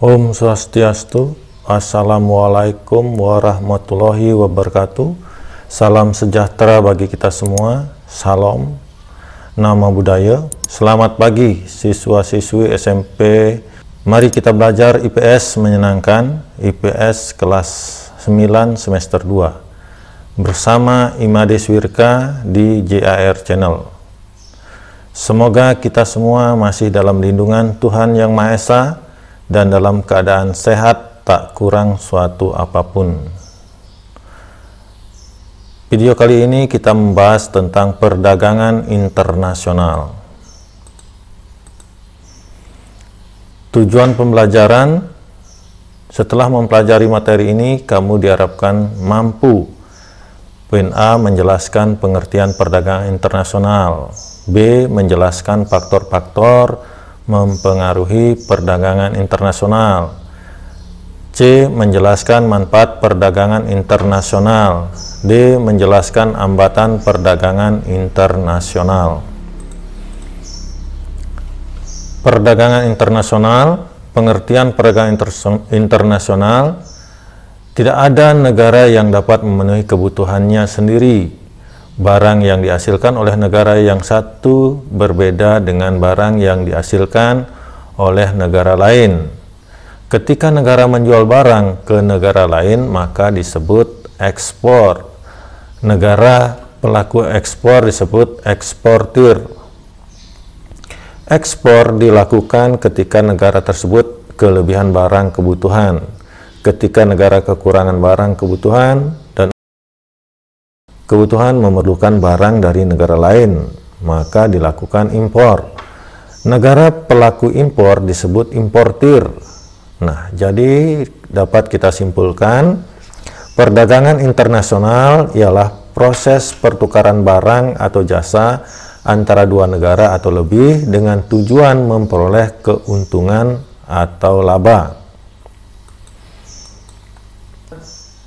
Om Swastiastu, Assalamualaikum warahmatullahi wabarakatuh. Salam sejahtera bagi kita semua. Salam, nama budaya. Selamat pagi siswa-siswi SMP. Mari kita belajar IPS menyenangkan, IPS kelas 9 semester 2 bersama Imade Swirka di JAR Channel. Semoga kita semua masih dalam lindungan Tuhan Yang Maha Esa dan dalam keadaan sehat, tak kurang suatu apapun. Video kali ini kita membahas tentang perdagangan internasional. Tujuan pembelajaran: setelah mempelajari materi ini, kamu diharapkan mampu poin A. menjelaskan pengertian perdagangan internasional, B. menjelaskan faktor-faktor mempengaruhi perdagangan internasional, C. menjelaskan manfaat perdagangan internasional, D. menjelaskan hambatan perdagangan internasional. Perdagangan internasional, pengertian perdagangan internasional: tidak ada negara yang dapat memenuhi kebutuhannya sendiri. Barang yang dihasilkan oleh negara yang satu berbeda dengan barang yang dihasilkan oleh negara lain. Ketika negara menjual barang ke negara lain, maka disebut ekspor. Negara pelaku ekspor disebut eksportir. Ekspor dilakukan ketika negara tersebut kelebihan barang kebutuhan. Ketika negara kekurangan barang kebutuhan dan kebutuhan memerlukan barang dari negara lain, maka dilakukan impor. Negara pelaku impor disebut importir. Nah, jadi dapat kita simpulkan, perdagangan internasional ialah proses pertukaran barang atau jasa antara dua negara atau lebih dengan tujuan memperoleh keuntungan atau laba.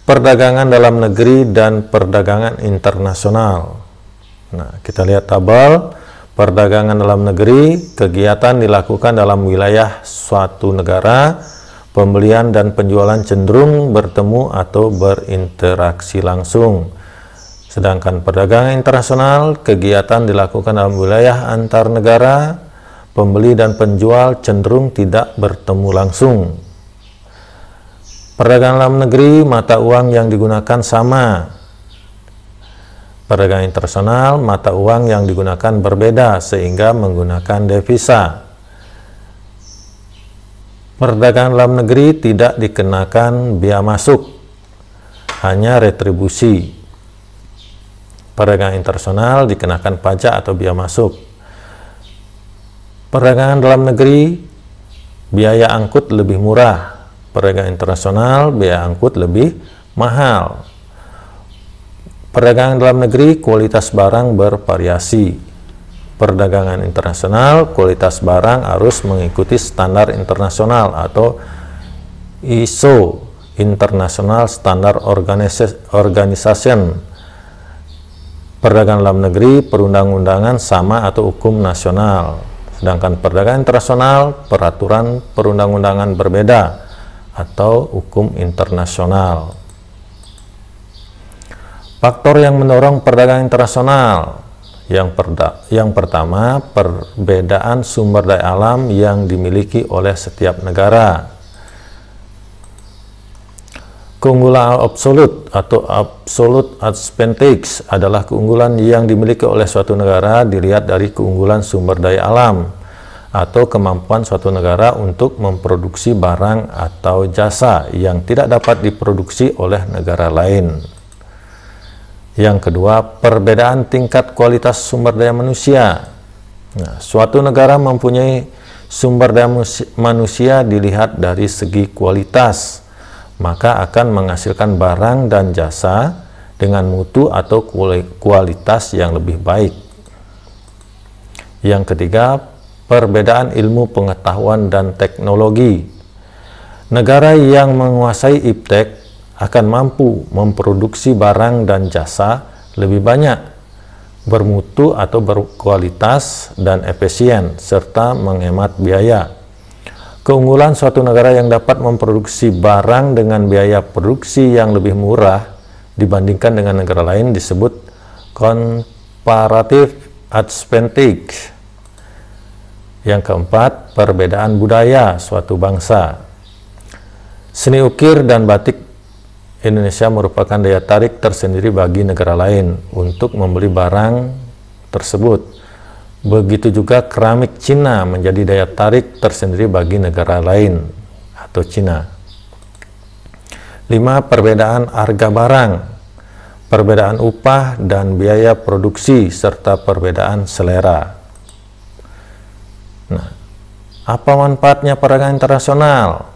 Perdagangan dalam negeri dan perdagangan internasional. Nah, kita lihat tabel. Perdagangan dalam negeri, kegiatan dilakukan dalam wilayah suatu negara. Pembelian dan penjualan cenderung bertemu atau berinteraksi langsung. Sedangkan perdagangan internasional, kegiatan dilakukan dalam wilayah antar negara. Pembeli dan penjual cenderung tidak bertemu langsung. Perdagangan dalam negeri, mata uang yang digunakan sama. Perdagangan internasional, mata uang yang digunakan berbeda sehingga menggunakan devisa. Perdagangan dalam negeri tidak dikenakan biaya masuk, hanya retribusi. Perdagangan internasional dikenakan pajak atau biaya masuk. Perdagangan dalam negeri, biaya angkut lebih murah. Perdagangan internasional, biaya angkut lebih mahal. Perdagangan dalam negeri, kualitas barang bervariasi. Perdagangan internasional, kualitas barang harus mengikuti standar internasional atau ISO, International Standard Organization. Perdagangan dalam negeri, perundang-undangan sama atau hukum nasional. Sedangkan perdagangan internasional, peraturan perundang-undangan berbeda atau hukum internasional. Faktor yang mendorong perdagangan internasional: yang pertama, perbedaan sumber daya alam yang dimiliki oleh setiap negara. Keunggulan absolut atau absolute advantage adalah keunggulan yang dimiliki oleh suatu negara dilihat dari keunggulan sumber daya alam atau kemampuan suatu negara untuk memproduksi barang atau jasa yang tidak dapat diproduksi oleh negara lain. Yang kedua, perbedaan tingkat kualitas sumber daya manusia. Nah, suatu negara mempunyai sumber daya manusia dilihat dari segi kualitas, maka akan menghasilkan barang dan jasa dengan mutu atau kualitas yang lebih baik. Yang ketiga, perbedaan ilmu pengetahuan dan teknologi. Negara yang menguasai iptek akan mampu memproduksi barang dan jasa lebih banyak, bermutu atau berkualitas dan efisien, serta menghemat biaya. Keunggulan suatu negara yang dapat memproduksi barang dengan biaya produksi yang lebih murah dibandingkan dengan negara lain disebut comparative advantage. Yang keempat, perbedaan budaya suatu bangsa. Seni ukir dan batik Indonesia merupakan daya tarik tersendiri bagi negara lain untuk membeli barang tersebut. Begitu juga keramik Cina menjadi daya tarik tersendiri bagi negara lain atau Cina. 5. Perbedaan harga barang, perbedaan upah dan biaya produksi, serta perbedaan selera. Nah, apa manfaatnya perdagangan internasional?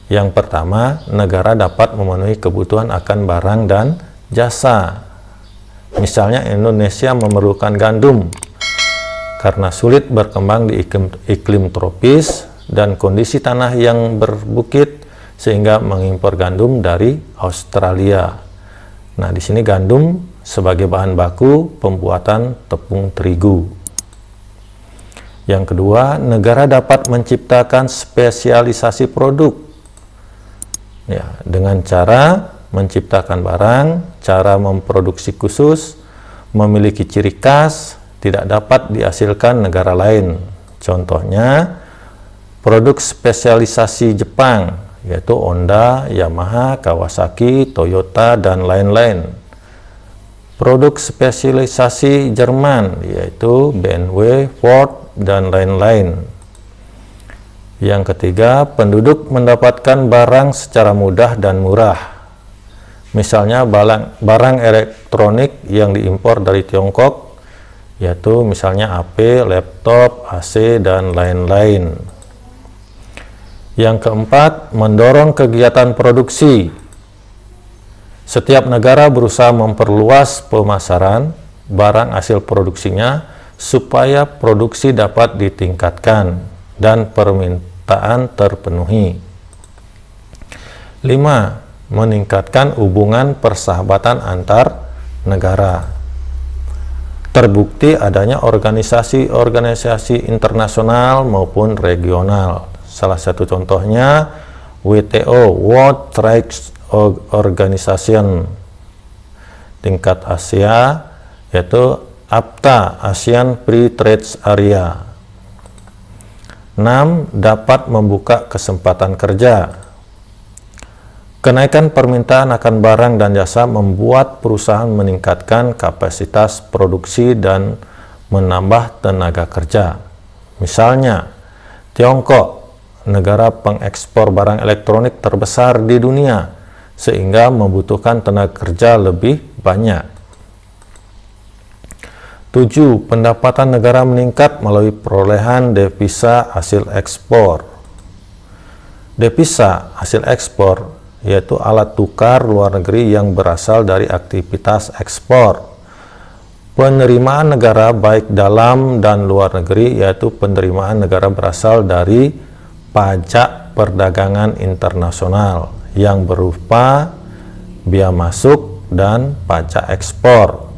Yang pertama, negara dapat memenuhi kebutuhan akan barang dan jasa. Misalnya Indonesia memerlukan gandum karena sulit berkembang di iklim tropis dan kondisi tanah yang berbukit sehingga mengimpor gandum dari Australia. Nah, di sini gandum sebagai bahan baku pembuatan tepung terigu. Yang kedua, negara dapat menciptakan spesialisasi produk. Ya, dengan cara menciptakan barang, cara memproduksi khusus, memiliki ciri khas, tidak dapat dihasilkan negara lain. Contohnya, produk spesialisasi Jepang, yaitu Honda, Yamaha, Kawasaki, Toyota, dan lain-lain. Produk spesialisasi Jerman, yaitu BMW, Ford, dan lain-lain. Yang ketiga, penduduk mendapatkan barang secara mudah dan murah. Misalnya barang elektronik yang diimpor dari Tiongkok, yaitu misalnya HP, laptop, AC, dan lain-lain. Yang keempat, mendorong kegiatan produksi. Setiap negara berusaha memperluas pemasaran barang hasil produksinya supaya produksi dapat ditingkatkan dan permintaan terpenuhi. 5. Meningkatkan hubungan persahabatan antar negara. Terbukti adanya organisasi-organisasi internasional maupun regional. Salah satu contohnya WTO, World Trade Organization, tingkat Asia, yaitu AFTA, ASEAN Free Trade Area. 6. Dapat membuka kesempatan kerja. Kenaikan permintaan akan barang dan jasa membuat perusahaan meningkatkan kapasitas produksi dan menambah tenaga kerja. Misalnya, Tiongkok, negara pengekspor barang elektronik terbesar di dunia, sehingga membutuhkan tenaga kerja lebih banyak. 7. Pendapatan negara meningkat melalui perolehan devisa hasil ekspor. Devisa hasil ekspor yaitu alat tukar luar negeri yang berasal dari aktivitas ekspor. Penerimaan negara baik dalam dan luar negeri yaitu penerimaan negara berasal dari pajak perdagangan internasional yang berupa biaya masuk dan pajak ekspor.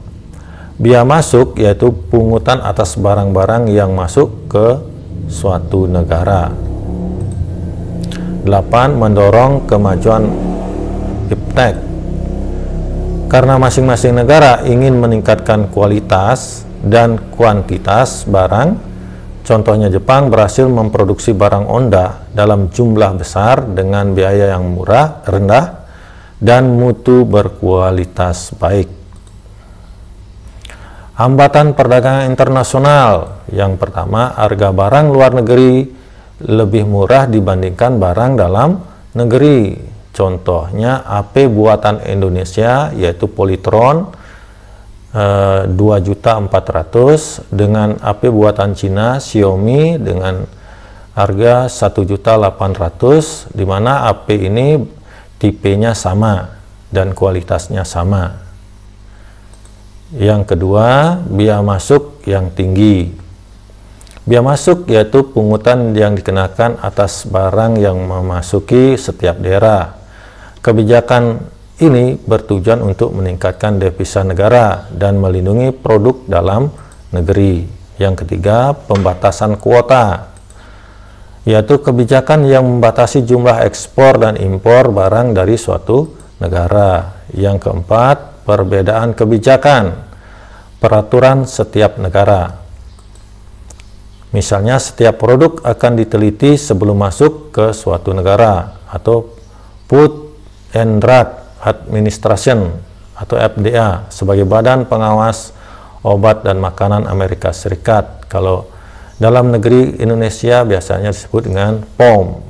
Biaya masuk yaitu pungutan atas barang-barang yang masuk ke suatu negara. 8. Mendorong kemajuan iptek. Karena masing-masing negara ingin meningkatkan kualitas dan kuantitas barang, contohnya Jepang berhasil memproduksi barang Honda dalam jumlah besar dengan biaya yang rendah dan mutu berkualitas baik. Hambatan perdagangan internasional. Yang pertama, harga barang luar negeri lebih murah dibandingkan barang dalam negeri. Contohnya HP buatan Indonesia yaitu Polytron 2.400.000 dengan HP buatan Cina Xiaomi dengan harga 1.800.000, di mana HP ini tipenya sama dan kualitasnya sama. Yang kedua, biaya masuk yang tinggi. Biaya masuk yaitu pungutan yang dikenakan atas barang yang memasuki setiap daerah. Kebijakan ini bertujuan untuk meningkatkan devisa negara dan melindungi produk dalam negeri. Yang ketiga, pembatasan kuota. yaitu kebijakan yang membatasi jumlah ekspor dan impor barang dari suatu negara. Yang keempat, perbedaan kebijakan, peraturan setiap negara. Misalnya, setiap produk akan diteliti sebelum masuk ke suatu negara, atau Food and Drug Administration atau FDA sebagai badan pengawas obat dan makanan Amerika Serikat. Kalau dalam negeri Indonesia biasanya disebut dengan POM.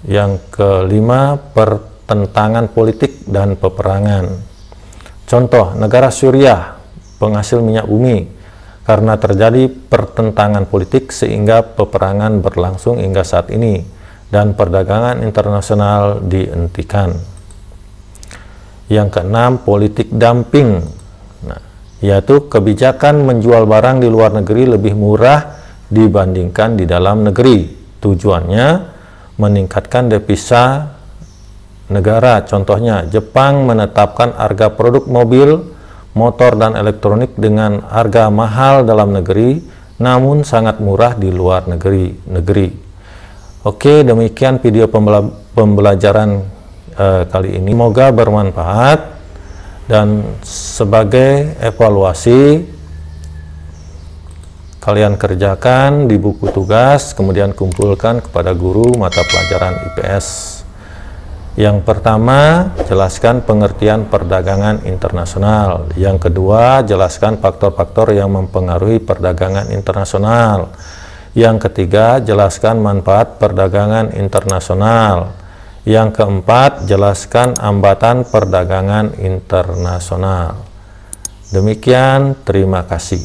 Yang kelima, pertentangan politik dan peperangan. Contoh, negara Suriah, penghasil minyak bumi, karena terjadi pertentangan politik sehingga peperangan berlangsung hingga saat ini dan perdagangan internasional dihentikan. Yang keenam, politik dumping, yaitu kebijakan menjual barang di luar negeri lebih murah dibandingkan di dalam negeri. Tujuannya meningkatkan devisa negara. Contohnya, Jepang menetapkan harga produk mobil, motor, dan elektronik dengan harga mahal dalam negeri, namun sangat murah di luar negeri. Oke, demikian video pembelajaran kali ini. Semoga bermanfaat. Dan sebagai evaluasi, kalian kerjakan di buku tugas, kemudian kumpulkan kepada guru mata pelajaran IPS. Yang pertama, jelaskan pengertian perdagangan internasional. Yang kedua, jelaskan faktor-faktor yang mempengaruhi perdagangan internasional. Yang ketiga, jelaskan manfaat perdagangan internasional. Yang keempat, jelaskan hambatan perdagangan internasional. Demikian, terima kasih.